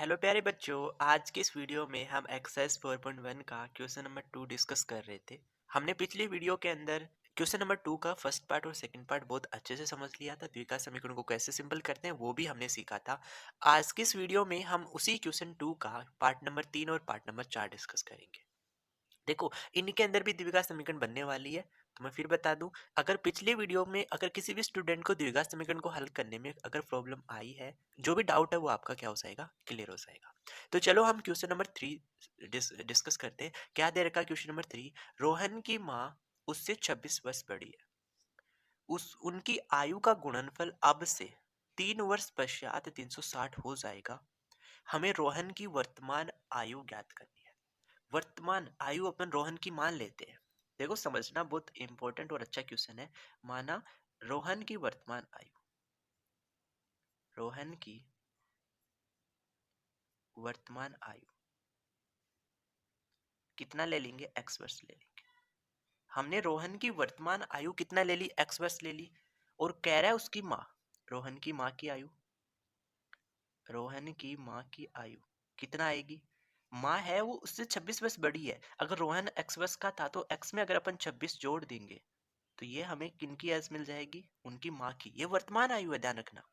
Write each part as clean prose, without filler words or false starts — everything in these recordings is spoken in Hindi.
हेलो प्यारे बच्चों। आज के इस वीडियो में हम एक्सरसाइज 4.1 का क्वेश्चन नंबर 2 डिस्कस कर रहे थे। हमने पिछली वीडियो के अंदर क्वेश्चन नंबर 2 का फर्स्ट पार्ट और सेकंड पार्ट बहुत अच्छे से समझ लिया था। द्विघात समीकरण को कैसे सिंपल करते हैं वो भी हमने सीखा था। आज की इस वीडियो में हम उसी क्वेश्चन 2 का पार्ट नंबर 3 और पार्ट नंबर 4 डिस्कस करेंगे। देखो, इनके अंदर भी द्विघात समीकरण बनने वाली है। तो मैं फिर बता दूं, अगर पिछले वीडियो में अगर किसी भी स्टूडेंट को द्विघात समीकरण को हल करने में अगर प्रॉब्लम आई है, जो भी डाउट है वो आपका क्या हो जाएगा, क्लियर हो जाएगा। तो चलो हम क्वेश्चन नंबर 3 डिस्कस करते हैं। क्या दे रखा है क्वेश्चन नंबर 3? रोहन की माँ उससे 26 वर्ष बड़ी है। उस उनकी आयु का गुणनफल अब से 3 वर्ष पश्चात 360 हो जाएगा। हमें रोहन की वर्तमान आयु ज्ञात करनी है। वर्तमान आयु अपन रोहन की मान लेते हैं। देखो, समझना बहुत इंपॉर्टेंट और अच्छा क्वेश्चन है। माना रोहन की वर्तमान आयु, रोहन की वर्तमान आयु कितना ले लेंगे? एक्स वर्ष ले लेंगे। हमने रोहन की वर्तमान आयु कितना ले ली? एक्स वर्ष ले ली। और कह रहा है उसकी माँ, रोहन की माँ की आयु, रोहन की माँ की आयु कितना आएगी? माँ है वो उससे 26 वर्ष बड़ी है। अगर रोहन एक्स वर्ष का था तो एक्स में अगर अपन 26 जोड़ देंगे तो ये हमें किनकी एज मिल जाएगी? उनकी माँ की। ये वर्तमान आयु है, ध्यान रखना।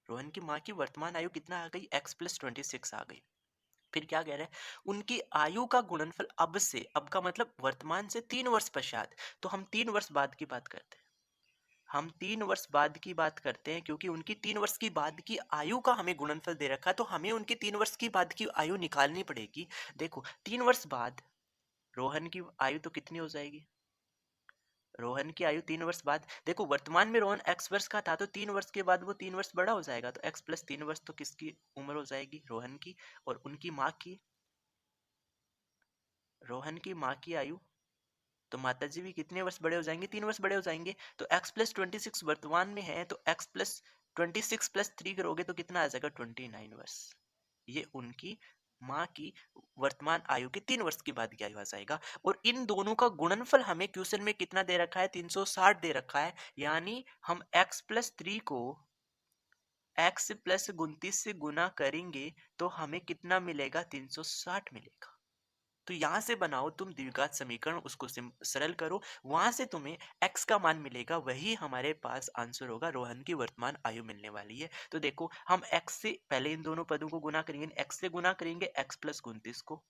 रोहन की माँ की वर्तमान आयु कितना आ गई? एक्स प्लस 26 आ गई। फिर क्या कह रहा है? उनकी आयु का गुणनफल अब से, अब का मतलब वर्तमान से 3 वर्ष पश्चात। तो हम 3 वर्ष बाद की बात करते हैं। हम 3 वर्ष बाद की बात करते हैं क्योंकि उनकी 3 वर्ष की बाद की आयु का हमें गुणनफल दे रखा है, तो हमें उनकी 3 वर्ष की बाद की आयु निकालनी पड़ेगी। देखो, 3 वर्ष बाद रोहन की आयु तो कितनी हो जाएगी? रोहन की आयु 3 वर्ष बाद, देखो वर्तमान में रोहन एक्स वर्ष का था तो 3 वर्ष के बाद वो 3 वर्ष बड़ा हो जाएगा, तो एक्स प्लस 3 वर्ष तो किसकी उम्र हो जाएगी? रोहन की। और उनकी माँ की, रोहन की माँ की आयु, तो माता जी भी कितने वर्ष बड़े हो जाएंगे? 3 वर्ष बड़े हो जाएंगे। तो एक्स प्लस 26 वर्तमान में है, तो एक्स प्लस 26 + 3 करोगे तो कितना आ जाएगा? 29 वर्ष। ये उनकी माँ की वर्तमान आयु के 3 वर्ष के बाद की आयु आ जाएगा। और इन दोनों का गुणनफल हमें क्वेश्चन में कितना दे रखा है? 360 दे रखा है। यानी हम x प्लस 3 को x प्लस 29 से गुना करेंगे तो हमें कितना मिलेगा? 360 मिलेगा। तो यहाँ से बनाओ तुम द्विघात समीकरण, उसको सरल करो, वहां से तुम्हें x का मान मिलेगा, वही हमारे पास आंसर होगा। रोहन की वर्तमान आयु मिलने वाली है। तो देखो, हम x से पहले इन दोनों पदों को गुना करेंगे, x से गुना करेंगे x प्लस 29 को,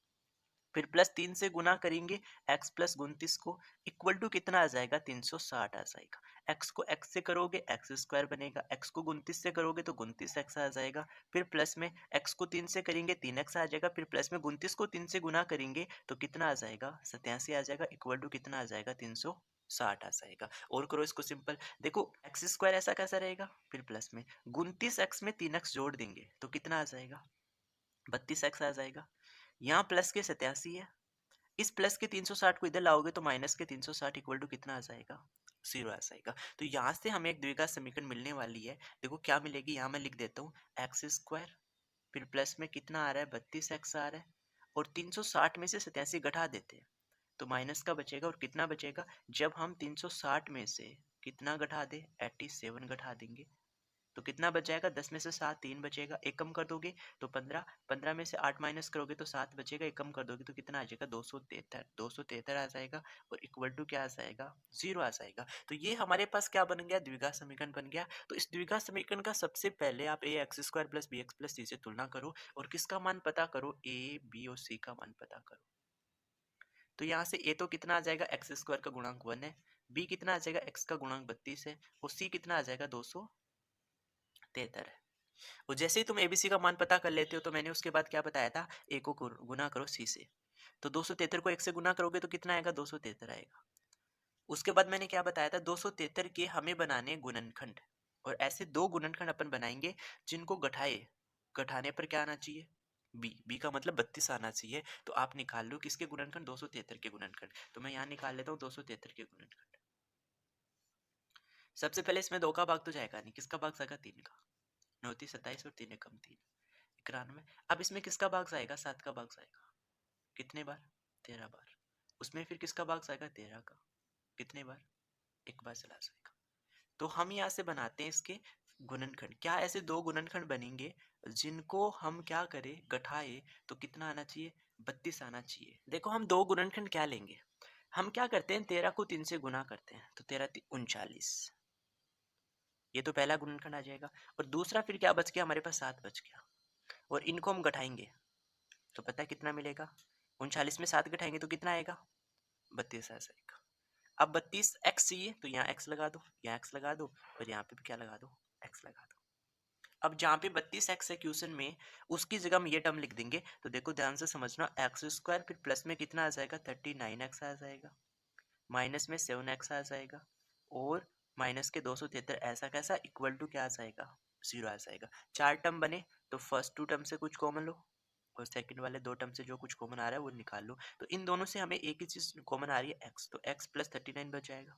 फिर +3 से गुना करेंगे x प्लस 29 को, इक्वल टू कितना आ जाएगा? 360 आ जाएगा। x को x से करोगे एक्स स्क्वायर बनेगा, x को 29 से करोगे तो 29x आ जाएगा। फिर प्लस में x को 3 से करेंगे 3x आ जाएगा। फिर प्लस में 29 को 3 से गुना करेंगे तो कितना आ जाएगा? 87 आ जाएगा। इक्वल टू कितना आ जाएगा? 360 आ जाएगा। और करो इसको सिंपल। देखो, एक्स स्क्वायर ऐसा कैसा रहेगा? फिर प्लस में 29x में 3x जोड़ देंगे तो कितना आ जाएगा? 32x आ जाएगा। यहाँ प्लस के 87 है, इस प्लस के 360 को इधर लाओगे तो माइनस के 360 इक्वल टू कितना आ जाएगा? 0 आ जाएगा। तो यहाँ से हमें एक द्विघात समीकरण मिलने वाली है। देखो क्या मिलेगी, यहाँ मैं लिख देता हूँ एक्स स्क्वायर, फिर प्लस में कितना आ रहा है? 32x आ रहा है, और 360 में से 87 घटा देते हैं तो माइनस का बचेगा। और कितना बचेगा? जब हम 360 में से कितना घटा दे? 87 घटा देंगे तो कितना बच जाएगा? 10 में से 7 3 बचेगा, एक कम कर दोगे तो 15, 15 में से 8 माइनस करोगे तो 7 बचेगा, एक कम कर दोगे तो कितना आ जाएगा? 273, 273 आ जाएगा। और इक्वल टू क्या आ जाएगा? 0 आ जाएगा। तो ये हमारे पास क्या बन गया? द्विघात समीकरण बन गया। तो इस द्विघात समीकरण का सबसे पहले आप A X square plus B X plus C से तुलना करो और किसका मान पता करो? ए बी और सी का मान पता करो। तो यहाँ से ए तो कितना आ जाएगा? एक्स स्क्वायर का गुणांक 1 है, बी कितना आ जाएगा? एक्स का गुणांक 32 है, और सी कितना आ जाएगा? 273 है। और जैसे ही तुम एबीसी का मान पता कर लेते हो तो मैंने उसके बाद क्या बताया था? ए को गुना करो सी से। तो 273 को 1 से गुना करोगे तो कितना आएगा? 273 आएगा। उसके बाद मैंने क्या बताया था? 273 के हमें बनाने गुणनखंड, और ऐसे दो गुणनखंड अपन बनाएंगे जिनको घटाने पर क्या आना चाहिए? बी का मतलब 32 आना चाहिए। तो आप निकाल लो किसके गुणनखंड? 273 के गुणनखंड। तो मैं यहाँ निकाल लेता हूँ 273 के गुणनखंड। सबसे पहले इसमें 2 का भाग तो जाएगा नहीं, किसका भाग जाएगा? 3 का। 9 × 27 और 3 कम 3, 91। अब इसमें किसका भाग जाएगा? 7 का भाग जाएगा। कितने बार? 13 बार। उसमें फिर किसका भाग जाएगा? 13 का। कितने बार? एक बार चला जाएगा। तो हम यहाँ से बनाते हैं इसके गुणनखंड, क्या ऐसे दो गुणनखंड बनेंगे जिनको हम क्या करें, घटाए तो कितना आना चाहिए, 32 आना चाहिए। देखो हम दो गुणनखंड क्या लेंगे, हम क्या करते हैं 13 को 3 से गुना करते हैं, तो 13 39, ये तो पहला गुणनखंड आ जाएगा। और दूसरा फिर क्या बच गया हमारे पास, 7 बच गया। और इनको हम घटाएंगे तो पता है कितना मिलेगा, 39 में 7 घटाएंगे तो कितना आएगा, 32 आ जाएगा। अब 32 एक्स चाहिए तो यहाँ एक्स लगा दो, यहाँ एक्स लगा दो, और यहाँ पे भी क्या लगा दो, एक्स लगा दो। अब जहाँ पे 32 एक्स है क्वेश्चन में, उसकी जगह हम ये टर्म लिख देंगे। तो देखो ध्यान से समझना, एक्स स्क्वायर फिर प्लस में कितना आ जाएगा, 39x आ जाएगा, माइनस में 7x आ जाएगा, और माइनस के 273 ऐसा कैसा इक्वल टू क्या आ जाएगा, 0 आ जाएगा। चार टर्म बने तो फर्स्ट टू टर्म से कुछ कॉमन लो, और सेकंड वाले दो टर्म से जो कुछ कॉमन आ रहा है वो निकाल लो। तो इन दोनों से हमें एक ही चीज कॉमन आ रही है, एक्स, तो एक्स प्लस 39 बच जाएगा।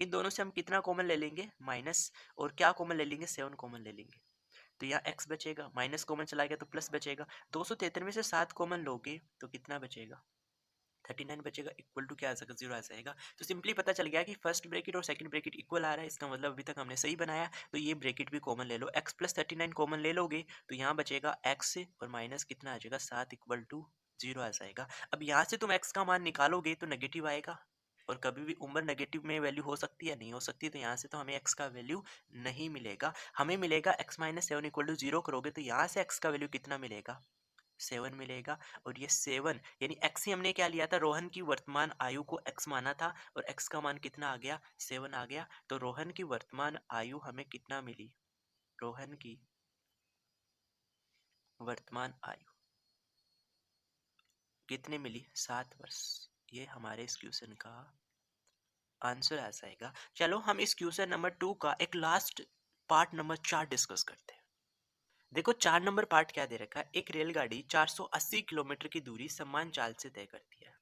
इन दोनों से हम कितना कॉमन ले लेंगे, माइनस, और क्या कॉमन ले लेंगे, 7 कॉमन ले लेंगे। तो यहाँ x बचेगा, माइनस कॉमन चला गया तो प्लस बचेगा। 273 में से 7 कॉमन लोगे तो कितना बचेगा, 39 बचेगा, इक्वल टू क्या आ जाएगा, 0 आ जाएगा। तो सिंपली पता चल गया कि फर्स्ट ब्रैकेट और सेकंड ब्रैकेट इक्वल आ रहा है, इसका मतलब अभी तक हमने सही बनाया। तो ये ब्रैकेट भी कॉमन ले लो, x प्लस 39 कॉमन ले लोगे तो यहाँ बचेगा x और माइनस कितना आ जाएगा, 7 इक्वल टू 0 आ जाएगा। अब यहाँ से तुम x का मान निकालोगे तो नेगेटिव आएगा, और कभी भी उम्र नेगेटिव में वैल्यू हो सकती है, नहीं हो सकती। तो यहाँ से तो हमें x का वैल्यू नहीं मिलेगा, हमें मिलेगा x माइनस 7 इक्वल टू 0 करोगे तो यहाँ से x का वैल्यू कितना मिलेगा, 7 मिलेगा। और ये 7 यानी x ही हमने क्या लिया था, रोहन की वर्तमान आयु को x माना था, और x का मान कितना आ गया, 7 आ गया। तो रोहन की वर्तमान आयु हमें कितना मिली, रोहन की वर्तमान आयु कितने मिली, 7 वर्ष। ये हमारे इस क्वेश्चन का आंसर आ जाएगा। चलो हम इस क्वेश्चन नंबर 2 का एक लास्ट पार्ट नंबर 4 डिस्कस करते हैं। देखो 4 नंबर पार्ट क्या दे रखा है, एक रेलगाड़ी 480 किलोमीटर की दूरी समान चाल से तय करती है।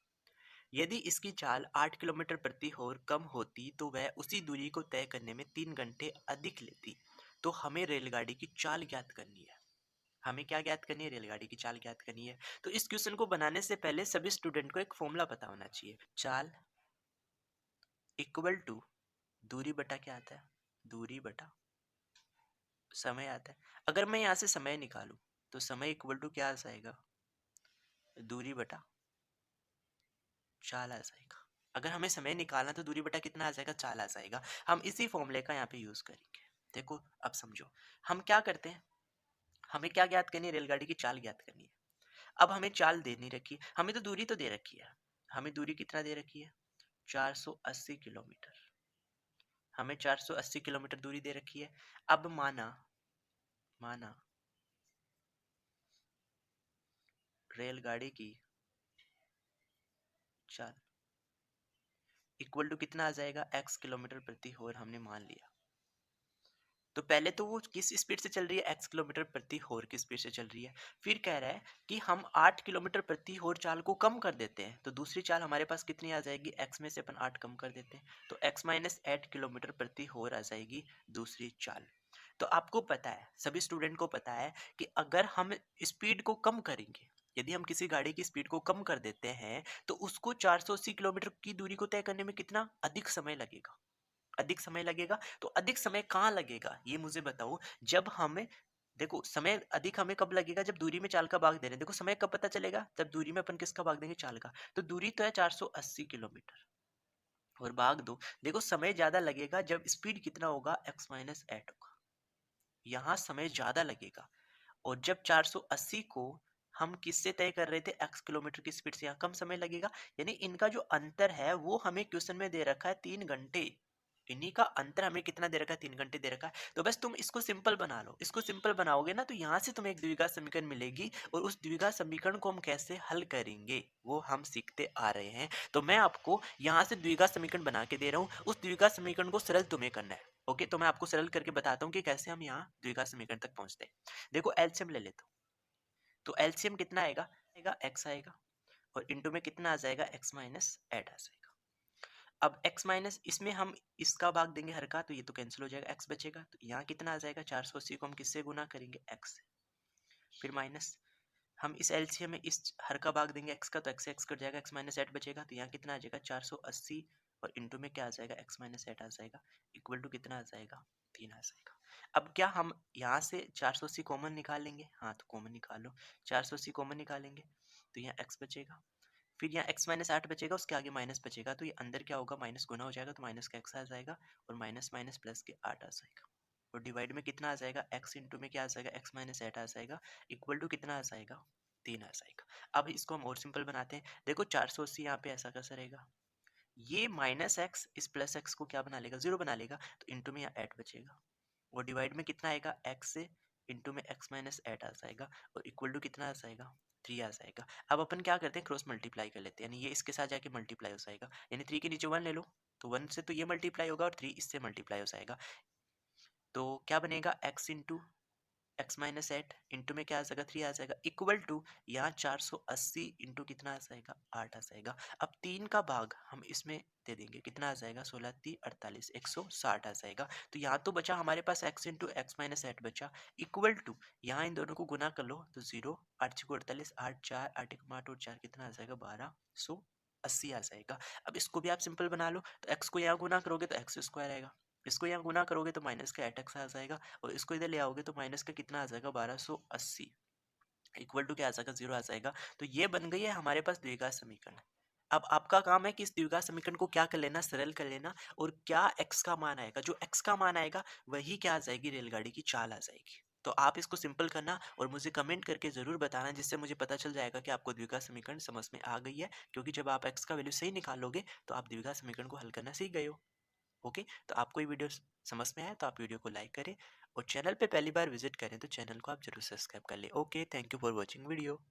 यदि इसकी चाल 8 किलोमीटर प्रति होर कम होती तो वह उसी दूरी को तय करने में 3 घंटे अधिक लेती। तो हमें रेलगाड़ी की चाल ज्ञात करनी है। हमें क्या ज्ञात करनी है, रेलगाड़ी की चाल ज्ञात करनी है। तो इस क्वेश्चन को बनाने से पहले सभी स्टूडेंट को एक फॉर्मूला पता होना चाहिए। चाल इक्वल टू दूरी बटा क्या आता है, दूरी बटा समय आता है। अगर मैं यहाँ से समय निकालूं तो समय इक्वल टू क्या आ जाएगा, दूरी बटा चाल आ जाएगा। अगर हमें समय निकालना तो दूरी बटा कितना आ जाएगा, चाल आ जाएगा। हम इसी फॉर्मूले का यहाँ पे यूज करेंगे। देखो अब समझो हम क्या करते हैं, हमें क्या ज्ञात करनी है, रेलगाड़ी की चाल ज्ञात करनी है। अब हमें चाल दे नहीं रखी, हमें तो दूरी तो दे रखी है। हमें दूरी कितना दे रखी है, 480 किलोमीटर। हमें 480 किलोमीटर दूरी दे रखी है। अब माना माना रेलगाड़ी की चाल इक्वल टू कितना आ जाएगा, x किलोमीटर प्रति होर हमने मान लिया। तो पहले तो वो किस स्पीड से चल रही है, x किलोमीटर प्रति होर की स्पीड से चल रही है। फिर कह रहा है कि हम 8 किलोमीटर प्रति होर चाल को कम कर देते हैं, तो दूसरी चाल हमारे पास कितनी आ जाएगी, x में से अपन 8 कम कर देते हैं तो x माइनस 8 किलोमीटर प्रति होर आ जाएगी दूसरी चाल। तो आपको पता है, सभी स्टूडेंट को पता है कि अगर हम स्पीड को कम करेंगे, यदि हम किसी गाड़ी की स्पीड को कम कर देते हैं तो उसको 480 किलोमीटर की दूरी को तय करने में कितना अधिक समय लगेगा, अधिक समय लगेगा। तो अधिक समय कहाँ लगेगा ये मुझे बताओ। जब हमें देखो समय अधिक हमें कब लगेगा, जब दूरी में चाल का भाग दे रहे हैं। देखो समय कब पता चलेगा, जब दूरी में अपन किसका भाग देंगे, चाल का। तो दूरी तो है 480 किलोमीटर और भाग दो। देखो समय ज्यादा लगेगा जब स्पीड कितना होगा, x माइनस 8 होगा, यहाँ समय ज्यादा लगेगा। और जब 480 को हम किससे तय कर रहे थे, x किलोमीटर की स्पीड से, यहाँ कम समय लगेगा। यानी इनका जो अंतर है वो हमें क्वेश्चन में दे रखा है 3 घंटे। इन्हीं का अंतर हमें कितना दे रखा है, 3 घंटे दे रखा है। तो बस तुम इसको सिंपल बना लो, इसको सिंपल बनाओगे ना तो यहाँ से तुम्हें एक द्विघात समीकरण मिलेगी, और उस द्विघात समीकरण को हम कैसे हल करेंगे वो हम सीखते आ रहे हैं। तो मैं आपको यहाँ से द्विघात समीकरण बना के दे रहा हूँ, उस द्विघात समीकरण को सरल तुम्हें करना है। ओके, तो मैं आपको सरल करके बताता हूँ कि कैसे हम यहाँ द्विघात समीकरण तक पहुँचते हैं। देखो एलसीएम ले लेता हूँ, तो एलसीएम कितना आएगा, एक्स आएगा, और इंटू में कितना आ जाएगा, एक्स माइनस 8 आ जाएगा। अब x माइनस इसमें हम इसका भाग देंगे हर का, तो ये तो कैंसिल हो जाएगा, x बचेगा। तो यहाँ कितना आ जाएगा, 480 को हम किससे गुना करेंगे, x से। फिर माइनस हम इस एलसीएम में इस हर का भाग देंगे x का, तो x से x कट जाएगा, x माइनस 8 बचेगा। तो यहाँ कितना आ जाएगा, 480 और इंटू में क्या आ जाएगा, x माइनस 8 आ जाएगा, इक्वल टू कितना आ जाएगा, 3 आ जाएगा। अब क्या हम यहाँ से 480 कॉमन निकाल लेंगे? हाँ, तो कॉमन निकालो, 480 कॉमन निकालेंगे तो यहाँ x बचेगा, फिर यहाँ x माइनस 8 बचेगा, उसके आगे माइनस बचेगा, तो ये अंदर क्या होगा, माइनस गुना हो जाएगा, तो माइनस का x आ जाएगा और माइनस माइनस प्लस के 8 आ जाएगा, और डिवाइड में कितना आ जाएगा, x इंटू में क्या आ जाएगा, x माइनस 8 आ जाएगा, इक्वल टू कितना आ जाएगा, 3 आ जाएगा। अब इसको हम और सिंपल बनाते हैं, देखो 480 यहाँ पे ऐसा कैसा रहेगा, ये माइनस एक्स इस प्लस एक्स को क्या बना लेगा, जीरो बना लेगा, तो इंटू में यहाँ 8 बचेगा, और डिवाइड में कितना आएगा, x से इंटू में x माइनस 8 आ जाएगा, और इक्वल टू कितना आ जाएगा, 3 आ जाएगा। अब अपन क्या करते हैं, क्रॉस मल्टीप्लाई कर लेते हैं, यानी ये इसके साथ जाके मल्टीप्लाई हो जाएगा, यानी 3 के नीचे 1 ले लो, तो 1 से तो ये मल्टीप्लाई होगा और 3 इससे मल्टीप्लाई हो जाएगा, तो क्या बनेगा, x into x minus 8 into में क्या आ जाएगा, 3 आ जाएगा, इक्वल टू यहाँ 480 इंटू कितना आ जाएगा, 8 आ जाएगा। अब 3 का भाग हम इसमें दे देंगे, कितना आ जाएगा, 16 3 48 160 आ जाएगा। तो यहाँ तो बचा हमारे पास x इंटू एक्स माइनस 8 बचा, इक्वल टू यहाँ इन दोनों को गुना कर लो तो 0 8 6 48 8 4 8 1 8 और 4 कितना आ जाएगा, 1280 आ जाएगा। अब इसको भी आप सिंपल बना लो, तो x को यहाँ गुना करोगे तो एक्स स्क्वायर आएगा, इसको यहाँ गुना करोगे तो माइनस का 8x आ जाएगा, और इसको इधर ले आओगे तो माइनस का कितना आ जाएगा, 1280 इक्वल टू क्या आ जाएगा, 0 आ जाएगा। तो ये बन गई है हमारे पास द्विघात समीकरण। अब आपका काम है कि इस द्विघात समीकरण को क्या कर लेना, सरल कर लेना, और क्या x का मान आएगा, जो x का मान आएगा वही क्या आ जाएगी, रेलगाड़ी की चाल आ जाएगी। तो आप इसको सिंपल करना और मुझे कमेंट करके जरूर बताना, जिससे मुझे पता चल जाएगा कि आपको द्विघात समीकरण समझ में आ गई है, क्योंकि जब आप x का वैल्यू सही निकालोगे तो आप द्विघात समीकरण को हल करना सीख गए हो। ओके, तो आपको ये वीडियो समझ में आया तो आप वीडियो को लाइक करें, और चैनल पे पहली बार विजिट करें तो चैनल को आप जरूर सब्सक्राइब कर लें। Okay, thank you for watching video.